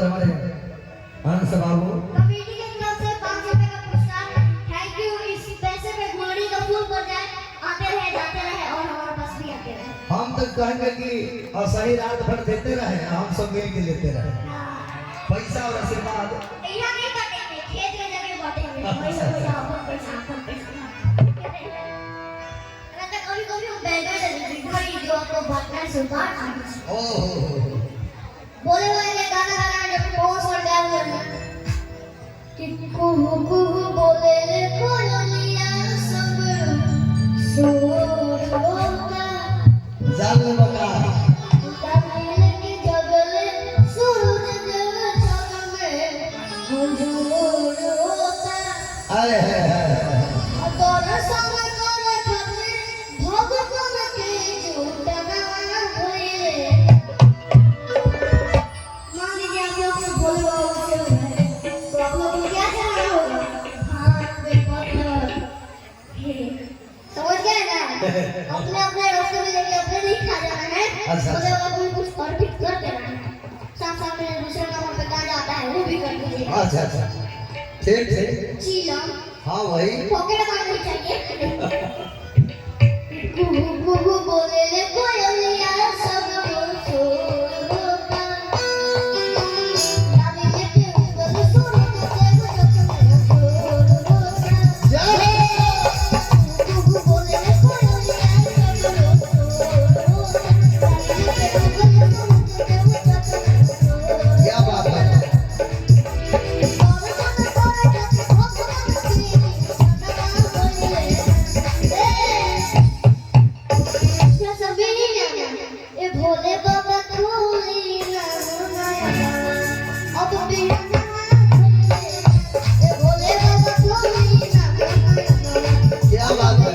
सुंदर हमारे हंस बाबू कमेटी की तरफ से 500 रुपए का पुरस्कार। Thank you. इस पैसे पे घोड़ी का फूल पड़ जाए, आते रहे जाते रहे और हमारे पास भी आते रहे। हम तो कहेंगे कि सही रात भर देते रहे, हम सब मिल के लेते रहे पैसा और आशीर्वाद। यहाँ नहीं बांटेंगे, खेत में जाके बांटेंगे। पैसा पैसा अपन पैसा अपन पैसा। कभी कभी वो बैगर डिलीवरी जो आपको बांटना है सुपर। ओह बोले बोले गाना गाना जब बहुत सरकार बोलना कि कुहू कुहू बोले ले कोयलिया सब सोर होता जाल बका तमिल की जगले सूरज देव छग में हुजूर होता। अरे तोर संग करे खबरे भगवान के झूठा ना होइले। मान लीजिए आप लोग को बोले बाबू से हो रहा है, तो आप लोग को क्या करना होगा? हाँ बेपत्थर समझ गए ना? अपने अपने रास्ते में लेके अपने नहीं खा जाना है। अच्छा। बोले बाबू कुछ अर्पित कर देना है। साथ साथ में दूसरे नंबर पे कहाँ जाता है वो भी कर दीजिए। अच्छा अच्छा ठीक ठीक चीलम हाँ वही पॉकेट मारनी चाहिए। कुहू कुहू बोले ले कोयलिया सब सोर होता। लाली लेके उगल सूरज देव जग में सोर होता। कुहू बोले ले कोयलिया सब सोर होता। लाली लेके उगल सूरज देव जग में सोर होता। क्या बात है भोले बाबा खोली ना अब भी भोले बाबा खोली ना क्या बात है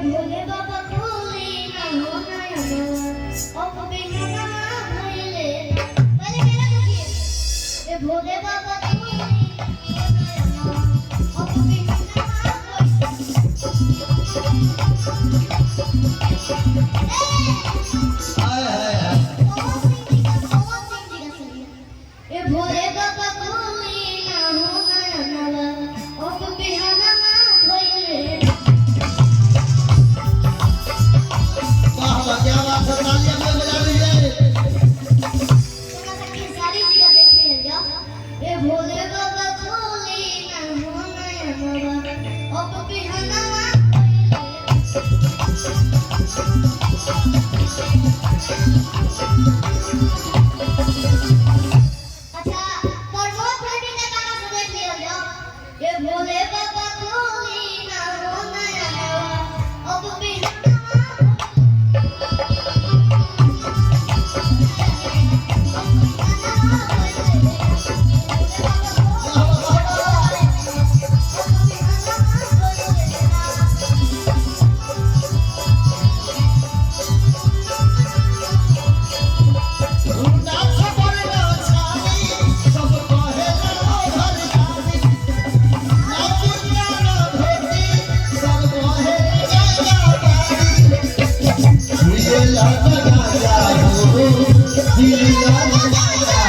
भोले बाबा खोली ना हो नया अब बिना ना भइले। पहले मेरा देखिए भोले बाबा खोली ना हो नया अब बिना ना भइले। भोले बाबा खोली ना हो नया अब बिना ना भइले। क्या बात है तालियां बजा लीजिए सारी जगह देख रहे हैं क्या? ये भोले बाबा खोली ना हो नया बाबा अब बिहाना अच्छा परमोद भाई ने गाना सुन लिया क्या? ये भोले बाबा खोली ना हो नया बाबा अब बिहाना राजा राजा हो दिल राजा राजा